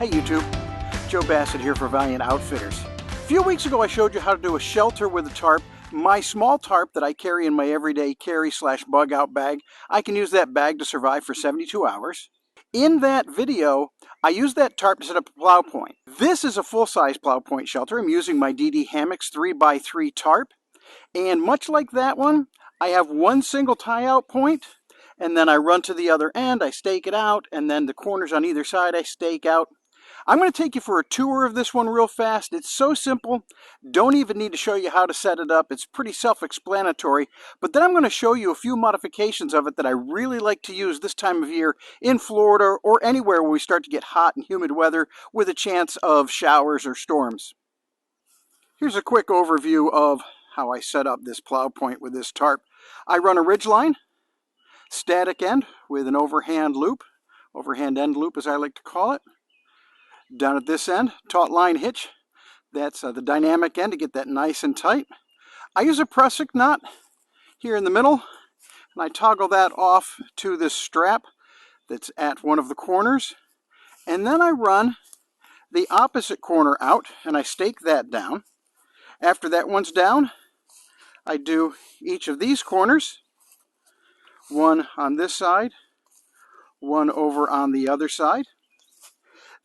Hey YouTube, Joe Bassett here for Valiant Outfitters. A few weeks ago I showed you how to do a shelter with a tarp. My small tarp that I carry in my everyday carry/bug out bag, I can use that bag to survive for 72 hours. In that video, I used that tarp to set up a plow point. This is a full-size plow point shelter. I'm using my DD Hammocks 3x3 tarp. And much like that one, I have one single tie-out point, and then I run to the other end, I stake it out, and then the corners on either side I stake out. I'm going to take you for a tour of this one real fast. It's so simple, don't even need to show you how to set it up. It's pretty self-explanatory, but then I'm going to show you a few modifications of it that I really like to use this time of year in Florida or anywhere where we start to get hot and humid weather with a chance of showers or storms. Here's a quick overview of how I set up this plow point with this tarp. I run a ridge line, static end with an overhand end loop as I like to call it. Down at this end, taut line hitch. That's the dynamic end to get that nice and tight. I use a prusik knot here in the middle, and I toggle that off to this strap that's at one of the corners. And then I run the opposite corner out, and I stake that down. After that one's down, I do each of these corners, one on this side, one over on the other side.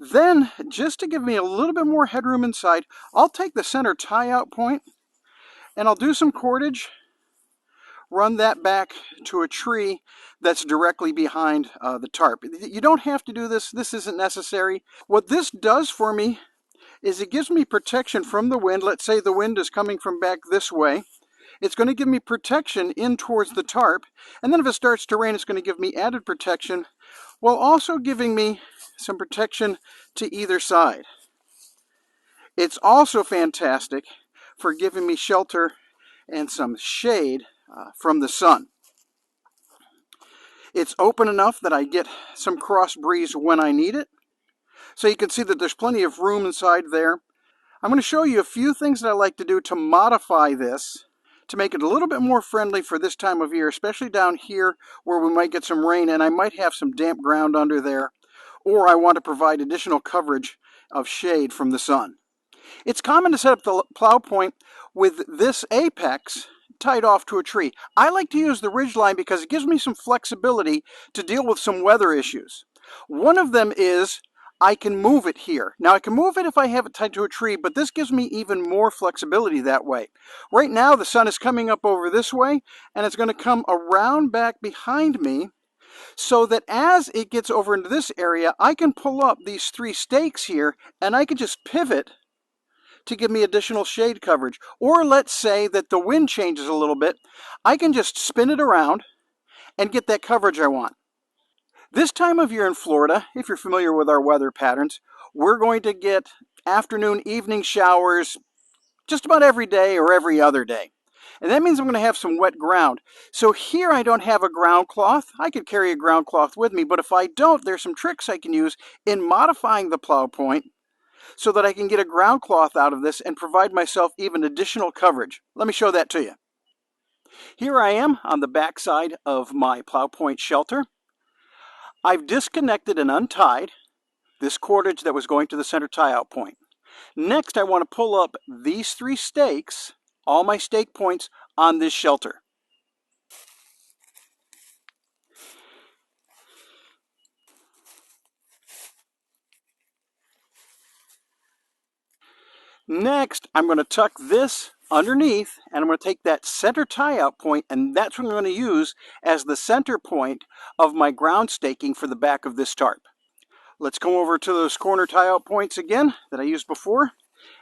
Then, just to give me a little bit more headroom inside, I'll take the center tie-out point and I'll do some cordage, run that back to a tree that's directly behind the tarp. You don't have to do this. This isn't necessary. What this does for me is it gives me protection from the wind. Let's say the wind is coming from back this way. It's going to give me protection in towards the tarp, and then if it starts to rain, it's going to give me added protection while also giving me some protection to either side. It's also fantastic for giving me shelter and some shade from the sun. It's open enough that I get some cross breeze when I need it. So you can see that there's plenty of room inside there. I'm going to show you a few things that I like to do to modify this to make it a little bit more friendly for this time of year, especially down here where we might get some rain and I might have some damp ground under there, or I want to provide additional coverage of shade from the sun. It's common to set up the plow point with this apex tied off to a tree. I like to use the ridge line because it gives me some flexibility to deal with some weather issues. One of them is I can move it here. Now I can move it if I have it tied to a tree, but this gives me even more flexibility that way. Right now the sun is coming up over this way, and it's going to come around back behind me, so that as it gets over into this area, I can pull up these three stakes here, and I can just pivot to give me additional shade coverage. Or let's say that the wind changes a little bit, I can just spin it around and get that coverage I want. This time of year in Florida, if you're familiar with our weather patterns, we're going to get afternoon, evening showers just about every day or every other day. And that means I'm going to have some wet ground. So here I don't have a ground cloth. I could carry a ground cloth with me, but if I don't, there's some tricks I can use in modifying the plow point so that I can get a ground cloth out of this and provide myself even additional coverage. Let me show that to you. Here I am on the back side of my plow point shelter. I've disconnected and untied this cordage that was going to the center tie-out point. Next, I want to pull up these three stakes, all my stake points on this shelter. Next, I'm going to tuck this underneath, and I'm going to take that center tie-out point, and that's what I'm going to use as the center point of my ground staking for the back of this tarp. Let's come over to those corner tie-out points again that I used before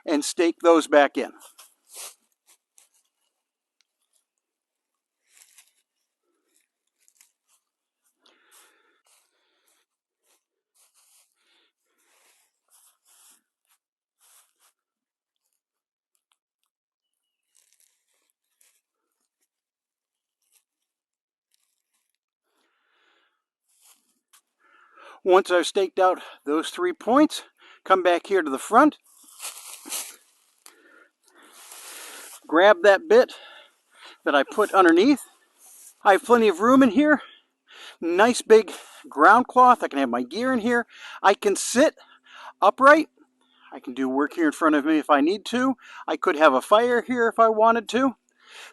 and stake those back in. Once I've staked out those 3 points, come back here to the front, grab that bit that I put underneath. I have plenty of room in here, nice big ground cloth. I can have my gear in here. I can sit upright. I can do work here in front of me if I need to. I could have a fire here if I wanted to.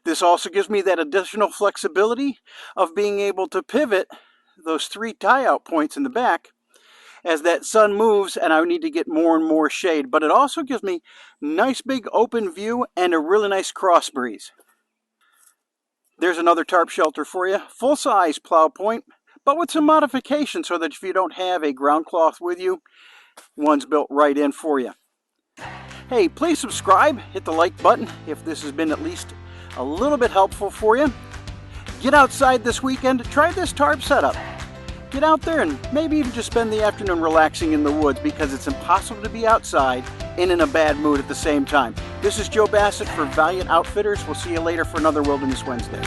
This also gives me that additional flexibility of being able to pivot those 3 tie-out points in the back as that sun moves and I need to get more and more shade. But it also gives me nice big open view and a really nice cross breeze. There's another tarp shelter for you. Full-size Plow Point, but with some modifications so that if you don't have a ground cloth with you, one's built right in for you. Hey, please subscribe, hit the like button if this has been at least a little bit helpful for you. Get outside this weekend, try this tarp setup. Get out there and maybe even just spend the afternoon relaxing in the woods, because it's impossible to be outside and in a bad mood at the same time. This is Joe Bassett for Valiant Outfitters. We'll see you later for another Wilderness Wednesday.